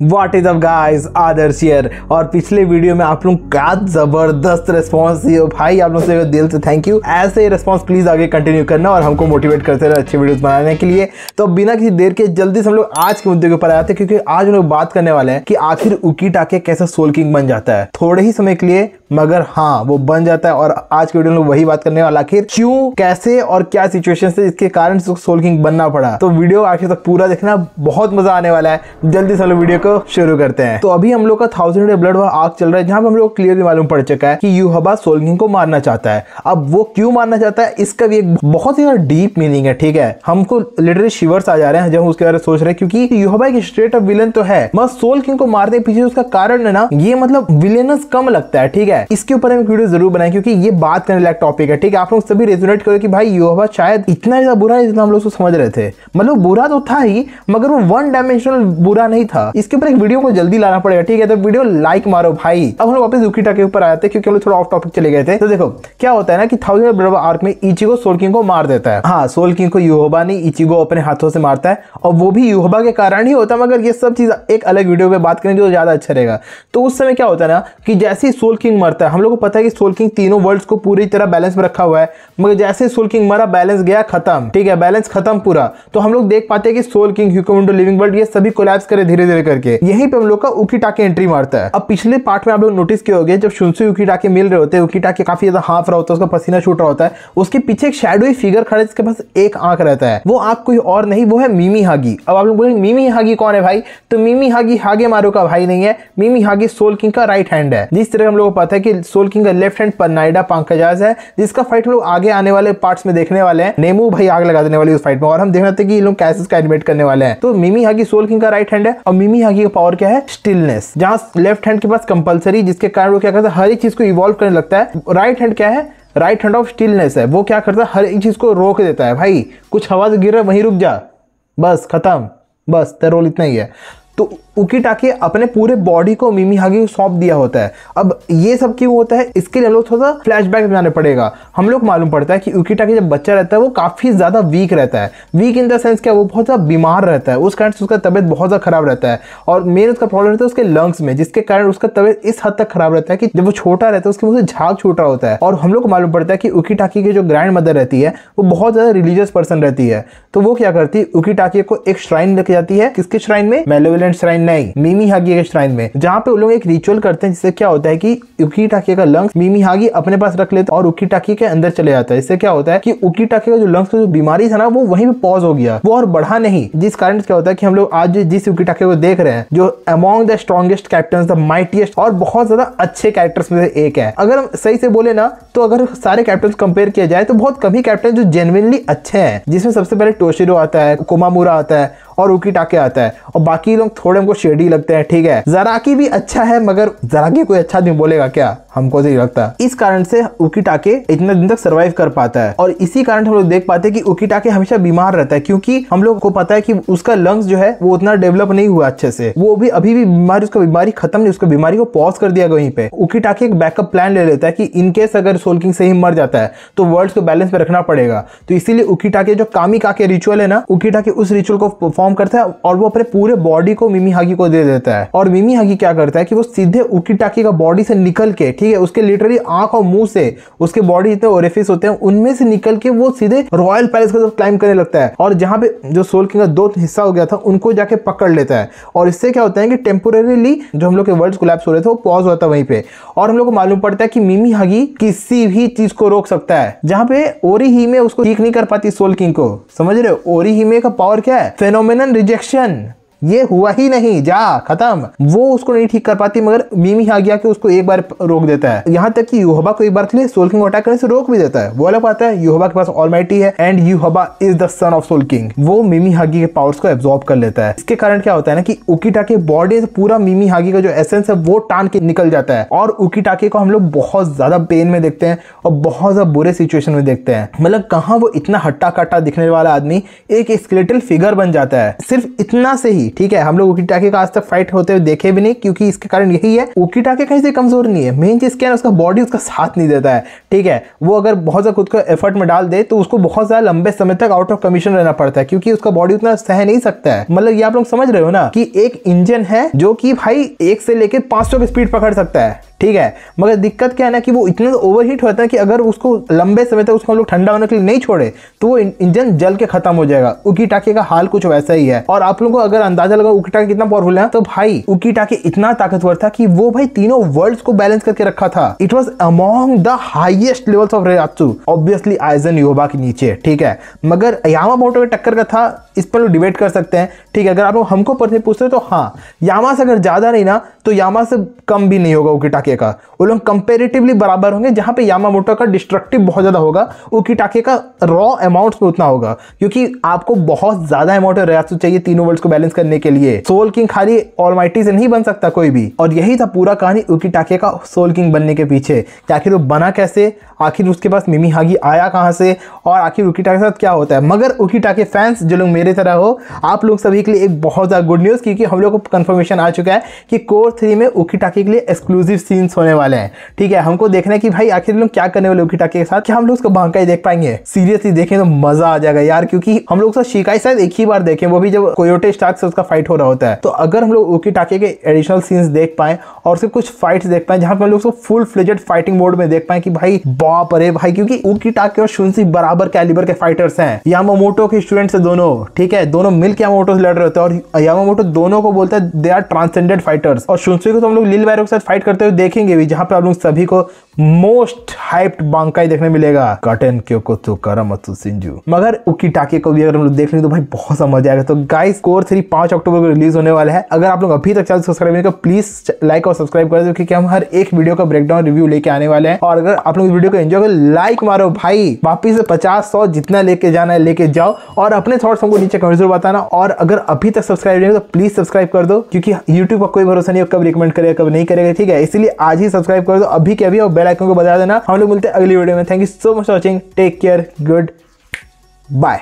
What is up guys, Adarsh here. और पिछले video में आप लोग क्या जबरदस्त रिस्पॉन्स दिए भाई, आप लोग से दिल से थैंक यू। ऐसे रिस्पॉन्स प्लीज आगे कंटिन्यू करना और हमको मोटिवेट करते रहे अच्छे वीडियोस बनाने के लिए। तो बिना किसी देर के जल्दी से हम लोग आज के मुद्दे के ऊपर आते हैं, क्योंकि आज हम लोग बात करने वाले हैं कि आखिर उकीटाके कैसे सोल किंग बन जाता है। थोड़े ही समय के लिए, मगर हाँ वो बन जाता है। और आज के वीडियो में वही बात करने वाला, आखिर क्यों, कैसे और क्या सिचुएशन है जिसके कारण सोल किंग बनना पड़ा। तो वीडियो आखिर तक पूरा देखना, बहुत मजा आने वाला है। जल्दी से हम लोग वीडियो को शुरू करते हैं। तो अभी हम लोग का 1000 डे ब्लड वॉर आर्क चल रहा है, जहां पे हम लोग क्लियरली मालूम पड़ चुका है कि यूहबा सोल किंग को मारना चाहता है। अब वो क्यों मारना चाहता है, इसका भी एक बहुत ही डीप मीनिंग है। ठीक है, हमको लिटरली शिवर्स आ जा रहे हैं जब हम उसके बारे में सोच रहे हैं, क्योंकि यूहबा एक स्ट्रेट अप विलन तो है, मगर सोल किंग को मारने के पीछे उसका कारण है ना, ये मतलब विलेनस कम लगता है। ठीक है, इसके ऊपर हम एक वीडियो जरूर बनाएं, क्योंकि ये बात करने लायक टॉपिक है। ठीक है, आप लोग सभी रेजोनेट करो कि भाई यूहबा शायद इतना ज्यादा बुरा है जितना हम लोग उसको समझ रहे थे। मतलब बुरा तो था ही, मगर वो वन डायमेंशनल बुरा नहीं था। इसके ऊपर एक वीडियो को जल्दी लाना पड़ेगा। ठीक है, तो वीडियो लाइक मारो भाई। अब हम लोग वापस उकीटाके के ऊपर आए थे, क्योंकि हम लोग थोड़ा ऑफ टॉपिक चले गए थे। तो देखो क्या होता है ना कि 1000 ब्लड वॉर आर्क में इचिगो सोल किंग को मार देता है। हाँ, सोल किंग को यूहबा नहीं, इचिगो अपने हाथों से मारता है, और वो भी यूहबा के कारण ही होता है। मगर ये सब चीज एक अलग वीडियो पे बात करेंगे तो ज्यादा अच्छा रहेगा। तो उस समय क्या होता है ना कि जैसे ही सोल किंग मरता है, हम लोग को पता है कि सोल किंग तीनों वर्ल्ड्स को पूरी तरह बैलेंस में रखा हुआ है, मगर जैसे सोल किंग मरा बैलेंस गया खत्म। ठीक है, बैलेंस खत्म पूरा। तो हम लोग देख पाते हैं कि सोल किंग, ह्यूको मुंडो, लिविंग वर्ल्ड, ये सभी कोलैप्स करे धीरे धीरे करके। यहीं पे हम लोग का उकीटाके एंट्री मारता है। अब पिछले पार्ट में आप लोग नोटिस किए होंगे, जब शुनसु उकीटाके मिल रहे होते हैं, उकीटाके काफी ज्यादा हाफ रहा होता है, उसका पसीना छूट रहा होता है, उसके पीछे एक शैडोई फिगर खड़ा है जिसके पास एक आंख रहता है। वो आंख कोई और नहीं, वो है मिमी हागी। अब आप लोग बोलेंगे मिमी हागी कौन है भाई? तो मिमी हागी हागे मारो का भाई नहीं है, मिमी हागी सोल किंग का राइट हैंड है। जिस तरह हम लोग को पता है कि सोल किंग का लेफ्ट हैंड पनाइडा पांकाजाज है, जिसका फाइट हम लोग आगे आने वाले पार्ट्स में देखने वाले हैं। नेमू भाई आग लगा देने वाली उस फाइट में, और हम देखना था कि ये लोग कैसे उसका एनिमेट करने वाले हैं। तो मिमी हागी सोल किंग का राइट हैंड है, और मिमी हागी का पावर क्या है? स्टिलनेस। जहां लेफ्ट हैंड के पास कंपलसरी, जिसके कारण वो क्या करता है, हर एक चीज को इवॉल्व करने लगता है। राइट हैंड क्या है? राइट हैंड ऑफ स्टिलनेस है। वो क्या करता है? हर एक चीज को रोक देता है। भाई कुछ हवा से गिर रहा है, वहीं रुक जा, बस खत्म, बस तेरा रोल इतना ही है। तो उकीटाके अपने पूरे बॉडी को मिमी हागी को सौंप दिया होता है। अब ये सब क्यों होता है, इसके लिए हम लोग थोड़ा सा फ्लैशबैक बनाने पड़ेगा। हम लोग मालूम पड़ता है कि उकीटाके जब बच्चा रहता है वो काफी ज्यादा वीक रहता है। वीक इन द सेंस क्या, वो बहुत ज्यादा बीमार रहता है, उस कारण से उसका तबियत बहुत ज्यादा खराब रहता है। और मेन उसका प्रॉब्लम रहता है उसके लंग्स में, जिसके कारण उसका तबियत इस हद तक खराब रहता है कि जब वो छोटा रहता है उसके मुंह से झाग छूट रहा होता है। और हम लोग को मालूम पड़ता है कि उकीटाके की जो ग्रैंड मदर रहती है वो बहुत ज्यादा रिलीजियस पर्सन रहती है। तो वो क्या करती है, उकीटाके को एक श्राइन लेके जाती है। किसके श्राइन में? मेलेवोलेंट श्राइन नहीं, मिमी हागी के श्राइन में, जहां पे वो लोग एक रिचुअल करते हैं, जिससे क्या होता है कि उकीटाके का लंग्स मिमी हागी अपने पास रख लेते हैं और उकीटाके के अंदर चले जाता है। इससे क्या होता है कि उकीटाके का जो लंग्स का जो बीमारी था ना, वो वहीं पे पॉज हो गया, वो और बढ़ा नहीं। जिस कारण क्या होता है कि हम लोग आज जिस उकीटाके को देख रहे हैं, जो among the strongest captain, the mightiest और बहुत ज्यादा अच्छे कैरेक्टर्स में से एक है। अगर हम सही से बोले ना, तो अगर सारे कैप्टन कंपेयर किया जाए तो बहुत कम ही कैप्टन जो जेन्युइनली अच्छे हैं, जिसमें सबसे पहले टोशिरो आता है, कोमामुरा आता है और उकीटाके आता है, और बाकी लोग थोड़े हमको शेडी लगते हैं। ठीक है, ज़राकी भी अच्छा है, मगर ज़राकी कोई अच्छा नहीं बोलेगा क्या, हमको नहीं लगता। इस कारण से उकीटाके इतने दिन तक सर्वाइव कर पाता है, और इसी कारण हम लोग देख पाते हैं कि उकीटाके हमेशा बीमार रहता है, क्योंकि हम लोग को पता है कि उसका लंग्स जो है वो उतना डेवलप नहीं हुआ अच्छे से। वो भी अभी भी बीमारी, उसका बीमारी खत्म नहीं, उसका बीमारी को पॉज कर दिया वहीं पे। उकीटाके एक बैकअप प्लान ले लेता है कि इनकेस अगर सोल किंग सही मर जाता है तो वर्ल्ड्स को बैलेंस में रखना पड़ेगा। तो इसीलिए उकीटाके जो कामिकाके रिचुअल है ना, उकीटाके उस रिचुअल को परफॉर्म करता है, और वो अपने पूरे बॉडी को मिमी हागी को दे देता है। और मिमी हागी क्या करता है कि वो सीधे उकीटाके का बॉडी से निकल के, ठीक है, उसके लिटरली आंख और मुंह से, उसके बॉडी जितने ओरिफिस होते हैं उनमें से निकल के वो सीधे रॉयल पैलेस को क्लाइम करने लगता है, और जहां पे जो सोल किंग का दो हिस्सा हो गया था उनको जाके पकड़ लेता है। और इससे क्या होता है कि टेम्पोरेरीली जो हम लोग के वर्ल्ड्स कोलैप्स हो रहे थे वो पॉज होता है वहीं पे। और हम लोग को मालूम पड़ता है कि मिमी हागी किसी भी चीज को रोक सकता है, जहां पे ओरिहिमे उसको ठीक नहीं कर पाती सोल किंग को। समझ रहे हो, ओरिहिमे का पावर क्या है? Phenomenon rejection. ये हुआ ही नहीं, जा खत्म। वो उसको नहीं ठीक कर पाती, मगर मिमी हागी आके उसको एक बार रोक देता है। यहाँ तक कि यूहबा को एक बार के लिए सोल किंग को अटैक करने से रोक भी देता है। वो अलग बात है, यूहबा के पास ऑलमाइटी है, and Yhwach is the son of Soul King. वो मिमी हागी के पावर्स को एब्जॉर्ब कर लेता है। इसके कारण क्या होता है ना कि उकीटाके बॉडी से पूरा मिमी हागी का जो एसेंस है वो टान के निकल जाता है, और उकीटाके को हम लोग बहुत ज्यादा पेन में देखते हैं और बहुत ज्यादा बुरे सिचुएशन में देखते हैं। मतलब कहाँ वो इतना हट्टा कट्टा दिखने वाला आदमी एक स्केलेटल फिगर बन जाता है, सिर्फ इतना से ही। ठीक है, हम लोग उकीटाके का आज तक फाइट होते हुए देखे भी नहीं, क्योंकि इसके कारण यही है उकीटाके कहीं से कमजोर नहीं है। मेन चीज क्या है, उसका बॉडी उसका साथ नहीं देता है। ठीक है, वो अगर बहुत ज्यादा खुद को एफर्ट में डाल दे तो उसको बहुत ज्यादा लंबे समय तक आउट ऑफ कमीशन रहना पड़ता है, क्योंकि उसका बॉडी उतना सह नहीं सकता है। मतलब ये आप लोग समझ रहे हो ना कि एक इंजन है जो कि भाई 1 से लेकर 500 की स्पीड पकड़ सकता है। ठीक है, मगर दिक्कत क्या है ना कि वो इतना ओवरहीट होता है कि अगर उसको लंबे समय तक उसको हम लोग ठंडा होने के लिए नहीं छोड़े तो वो इंजन जल के खत्म हो जाएगा। उकीटाके का हाल कुछ वैसा ही है। और आप लोगों को अगर अंदाजा लगा उकीटाके कितना पावरफुल है, तो भाई उकीटाके इतना ताकतवर था कि वो भाई तीनों वर्ल्ड्स को बैलेंस करके रखा था। It was among the highest levels of reiatsu, obviously Aizen Yhwach के नीचे। ठीक है, मगर यामामोटो के टक्कर का था, इस पर लोग डिबेट कर सकते हैं। ठीक है, अगर आप लोग हमको पर्सनली पूछते हो तो हाँ, यामा से अगर ज्यादा नहीं ना तो यामा से कम भी नहीं होगा उकीटाके का। वो लोग कंपेरेटिवली बराबर होंगे, जहां पे यामामोटो का डिस्ट्रक्टिव बहुत ज्यादा होगा, उकीटाके का रॉ अमाउंट्स में उतना होगा, क्योंकि आपको बहुत ज्यादा अमाउंट ऑफ रेयात्सु चाहिए तीनों वर्ल्ड्स को बैलेंस करने के लिए। सोल किंग खाली ऑलमाइटी से नहीं बन सकता कोई भी, और यही था पूरा कहानी उकीटाके का सोल किंग बनने के पीछे। आखिर वो बना कैसे, आखिर उसके पास मिमी हागी आया कहां से, और आखिर उकीटाके के साथ क्या होता है। मगर उकीटाके फैंस जो लोग मेरे तरह हो, आप लोग सभी के लिए एक बहुत ज्यादा गुड न्यूज, क्योंकि हम लोग को कंफर्मेशन आ चुका है कि कोर 3 में उकीटाके के लिए एक्सक्लूसिव सीन्स होने वाले हैं। ठीक है, हमको देखना है कि भाई आखिर लोग क्या करने वाले उकीटाके के साथ, क्या हम लोग उसका बांकाई देख पाएंगे। सीरियसली देखें तो मजा आ जाएगा यार, क्योंकि हम लोग उसका शिकाई शायद एक ही बार देखें, वो भी जब कोयोटे स्टार्क से उसका फाइट हो रहा होता है। तो अगर हम लोग उकीटाके के एडिशनल सीन्स देख पाए और सिर्फ कुछ फाइट्स देख पाए जहां पर हम लोग उसको फुल फ्लेजेड फाइटिंग मोड में देख पाए कि भाई बाप रे भाई, क्योंकि उकीटाके और शुनसी बराबर कैलिबर के फाइटर्स हैं। यामामोटो के स्टूडेंट्स है दोनों। ठीक है, दोनों मिलकर यामामोटो से लड़ रहे होते हैं, और यामामोटो दोनों को बोलता है दे आर ट्रांसेंडेंट फाइटर्स। और शुनसी को तो हम लोग लिल बैरो के साथ फाइट करते हुए देखेंगे भी, जहां पे आप लोग सभी को मोस्ट हाइप्ड बांकाई देखने मिलेगा, काटन क्योकोतो करामात्सु शिंजू। मगर उकीटाके को भी अगर हम लोग देख लें तो भाई बहुत सा मजा आएगा। तो गाइस, कोर 3 5 अक्टूबर को रिलीज होने वाला है। अगर आप लोग अभी तक चैनल सब्सक्राइब नहीं किया, प्लीज लाइक और सब्सक्राइब कर दो, क्योंकि हम हर एक वीडियो का ब्रेकडाउन रिव्यू लेके आने वाले हैं। और अगर आप लोग इस वीडियो को एंजॉय कर, लाइक मारो भाई, वापिस से 50-100 जितना लेके जाना है लेके जाओ, और अपने थॉट्स हमको नीचे कमेंट जरूर बताना। और अगर अभी तक सब्सक्राइब नहीं तो प्लीज सब्सक्राइब कर दो, क्योंकि यूट्यूब का कोई भरोसा नहीं, कब रिकमेंड करेगा कब नहीं करेगा। ठीक है, इसलिए आज ही सब्सक्राइब कर दो अभी के अभी, और बेल आइकन को बजा देना। हम लोग मिलते हैं अगली वीडियो में। Thank you so much for watching, take care, good bye.